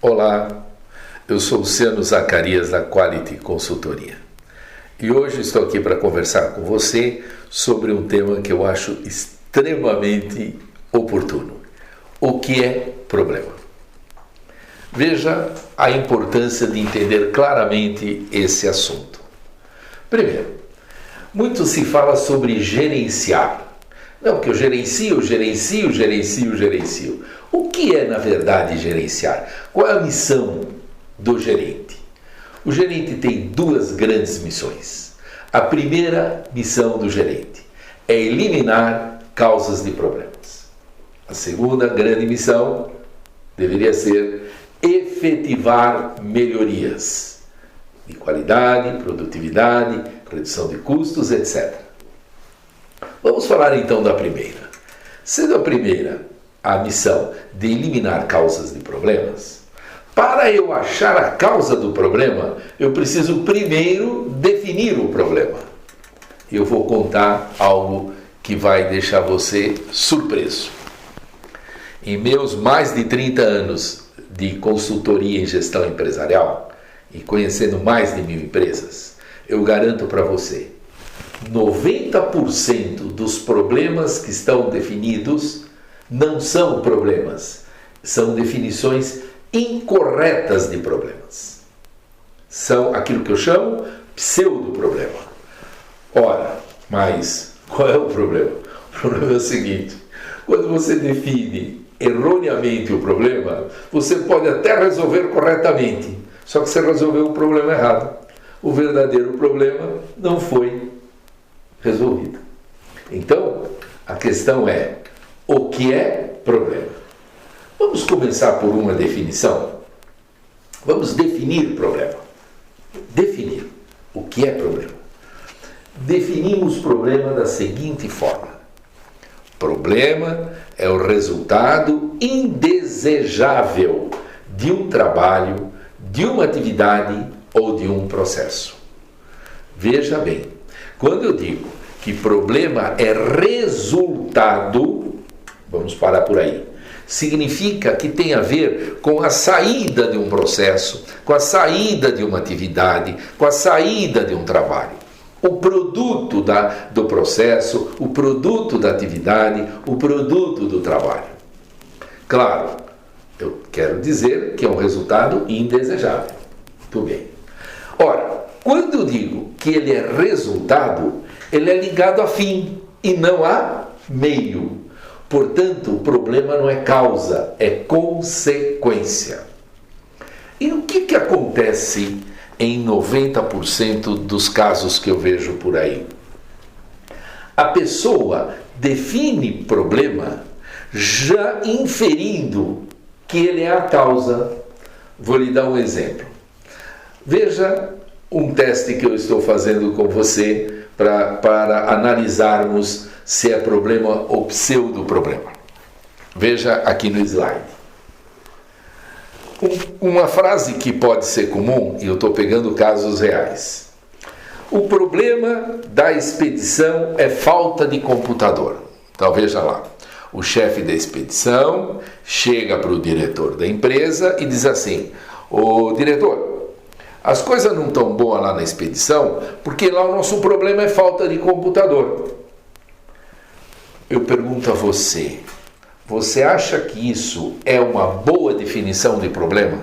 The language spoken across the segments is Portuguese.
Olá, eu sou Luciano Zacarias da Quality Consultoria e hoje estou aqui para conversar com você sobre um tema que eu acho extremamente oportuno. O que é problema? Veja a importância de entender claramente esse assunto. Primeiro, muito se fala sobre gerenciar. Não, que eu gerencio. O que é, na verdade, gerenciar? Qual é a missão do gerente? O gerente tem duas grandes missões. A primeira missão do gerente é eliminar causas de problemas. A segunda grande missão deveria ser efetivar melhorias de qualidade, produtividade, redução de custos, etc. Vamos falar então da primeira. Sendo a primeira a missão de eliminar causas de problemas, para eu achar a causa do problema, eu preciso primeiro definir o problema. Eu vou contar algo que vai deixar você surpreso. Em meus mais de 30 anos de consultoria em gestão empresarial e conhecendo mais de 1000 empresas, eu garanto para você, 90% dos problemas que estão definidos não são problemas, são definições incorretas de problemas. São aquilo que eu chamo pseudo-problema. Ora, mas qual é o problema? O problema é o seguinte: quando você define erroneamente o problema, você pode até resolver corretamente, só que você resolveu o problema errado. O verdadeiro problema não foi resolvido. Então, a questão é: o que é problema? Vamos começar por uma definição. Vamos definir problema. Definir o que é problema. Definimos problema da seguinte forma: problema é o resultado indesejável de um trabalho, de uma atividade ou de um processo. Veja bem, quando eu digo que problema é resultado, vamos parar por aí, significa que tem a ver com a saída de um processo, com a saída de uma atividade, com a saída de um trabalho. O produto do processo, o produto da atividade, o produto do trabalho. Claro, eu quero dizer que é um resultado indesejável. Muito bem. Ora, quando eu digo que ele é resultado, ele é ligado a fim e não a meio. Portanto, o problema não é causa, é consequência. E o que acontece em 90% dos casos que eu vejo por aí? A pessoa define problema já inferindo que ele é a causa. Vou lhe dar um exemplo. Veja um teste que eu estou fazendo com você para analisarmos se é problema ou pseudo-problema. Veja aqui no slide. Uma frase que pode ser comum, e eu estou pegando casos reais. O problema da expedição é falta de computador. Então veja lá. O chefe da expedição chega para o diretor da empresa e diz assim: ô diretor, as coisas não estão boas lá na expedição porque lá o nosso problema é falta de computador. Eu pergunto a você, você acha que isso é uma boa definição de problema?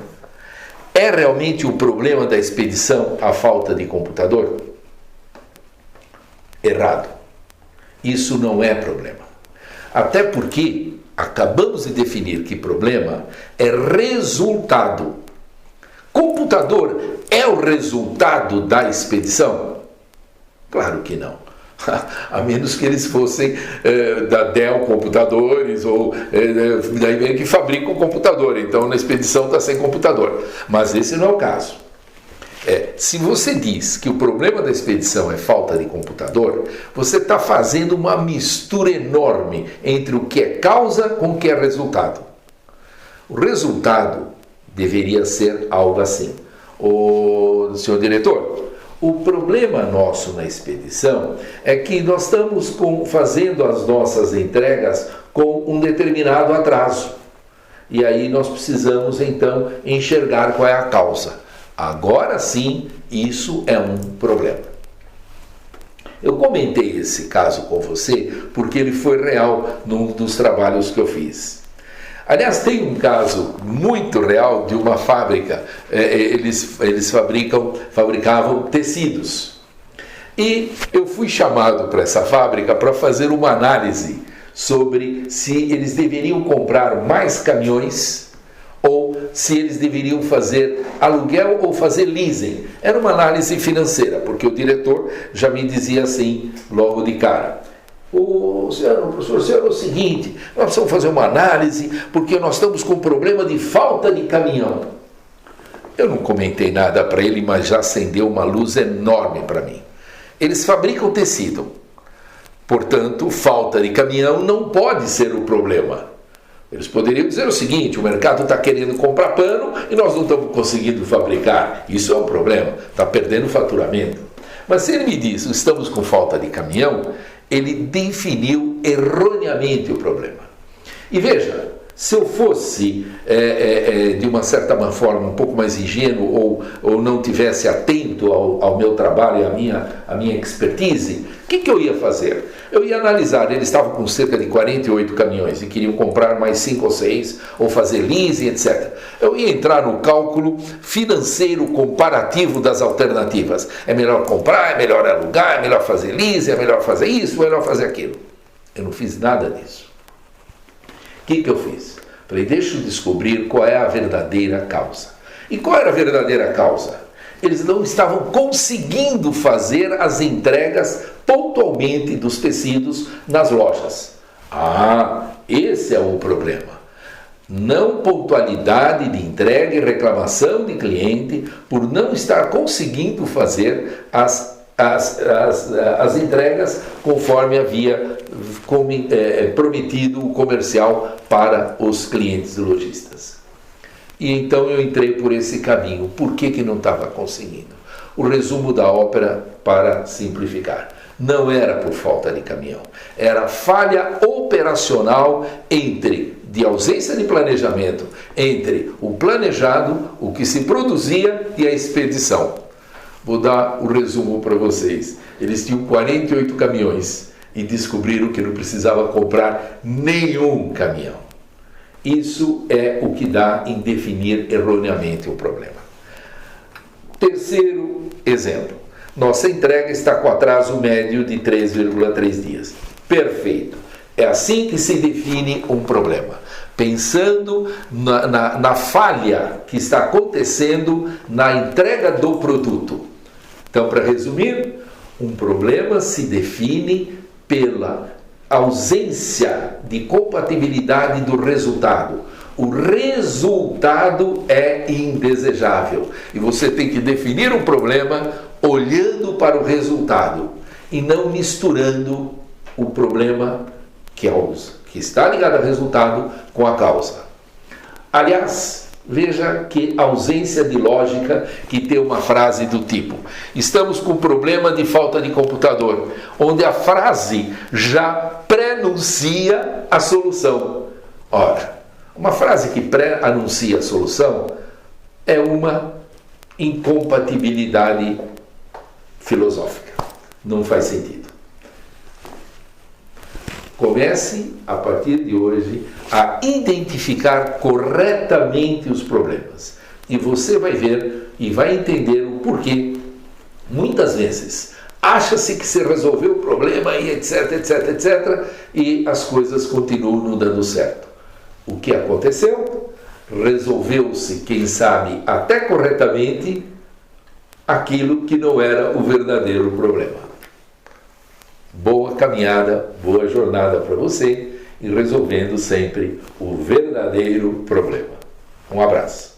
É realmente o problema da expedição a falta de computador? Errado. Isso não é problema. Até porque acabamos de definir que problema é resultado. Computador é o resultado da expedição? Claro que não. A menos que eles fossem da Dell Computadores ou daí que fabricam o computador. Então na expedição está sem computador. Mas esse não é o caso. Se você diz que o problema da expedição é falta de computador, você está fazendo uma mistura enorme entre o que é causa com o que é resultado. O resultado deveria ser algo assim: ô senhor diretor, o problema nosso na expedição é que nós estamos fazendo as nossas entregas com um determinado atraso. E aí nós precisamos então enxergar qual é a causa. Agora sim, isso é um problema. Eu comentei esse caso com você porque ele foi real num dos trabalhos que eu fiz. Aliás, tem um caso muito real de uma fábrica. Eles fabricavam tecidos. E eu fui chamado para essa fábrica para fazer uma análise sobre se eles deveriam comprar mais caminhões ou se eles deveriam fazer aluguel ou fazer leasing. Era uma análise financeira, porque o diretor já me dizia assim, logo de cara: professor, é o seguinte, nós precisamos fazer uma análise, porque nós estamos com um problema de falta de caminhão. Eu não comentei nada para ele, mas já acendeu uma luz enorme para mim. Eles fabricam tecido, portanto, falta de caminhão não pode ser o problema. Eles poderiam dizer o seguinte: o mercado está querendo comprar pano e nós não estamos conseguindo fabricar. Isso é um problema, está perdendo faturamento. Mas se ele me diz: estamos com falta de caminhão, ele definiu erroneamente o problema. E veja, se eu fosse, de uma certa forma, um pouco mais ingênuo ou não tivesse atento ao meu trabalho e à minha expertise, o que eu ia fazer? Eu ia analisar, eles estavam com cerca de 48 caminhões e queriam comprar mais 5 ou 6, ou fazer leasing, etc. Eu ia entrar no cálculo financeiro comparativo das alternativas. É melhor comprar, é melhor alugar, é melhor fazer leasing, é melhor fazer isso, é melhor fazer aquilo. Eu não fiz nada disso. O que eu fiz? Falei, deixa eu descobrir qual é a verdadeira causa. E qual era a verdadeira causa? Eles não estavam conseguindo fazer as entregas pontualmente dos tecidos nas lojas. Esse é o problema. Não pontualidade de entrega e reclamação de cliente por não estar conseguindo fazer as entregas conforme havia prometido o comercial para os clientes lojistas. E então eu entrei por esse caminho. Por que não estava conseguindo? O resumo da ópera, para simplificar: não era por falta de caminhão, era falha operacional de ausência de planejamento entre o planejado, o que se produzia e a expedição. Vou dar o resumo para vocês. Eles tinham 48 caminhões e descobriram que não precisava comprar nenhum caminhão. Isso é o que dá em definir erroneamente o problema. Terceiro exemplo. Nossa entrega está com atraso médio de 3,3 dias. Perfeito. É assim que se define um problema. Pensando na falha que está acontecendo na entrega do produto. Então, para resumir, um problema se define pela ausência de compatibilidade do resultado. O resultado é indesejável. E você tem que definir um problema olhando para o resultado e não misturando o problema que está ligado ao resultado com a causa. Aliás, veja que ausência de lógica que tem uma frase do tipo: estamos com problema de falta de computador, onde a frase já pré-anuncia a solução. Ora, uma frase que pré-anuncia a solução é uma incompatibilidade filosófica. Não faz sentido. Comece, a partir de hoje, a identificar corretamente os problemas. E você vai ver e vai entender o porquê. Muitas vezes, acha-se que se resolveu o problema e etc, etc, etc, e as coisas continuam não dando certo. O que aconteceu? Resolveu-se, quem sabe, até corretamente, aquilo que não era o verdadeiro problema. Boa caminhada, boa jornada para você e resolvendo sempre o verdadeiro problema. Um abraço.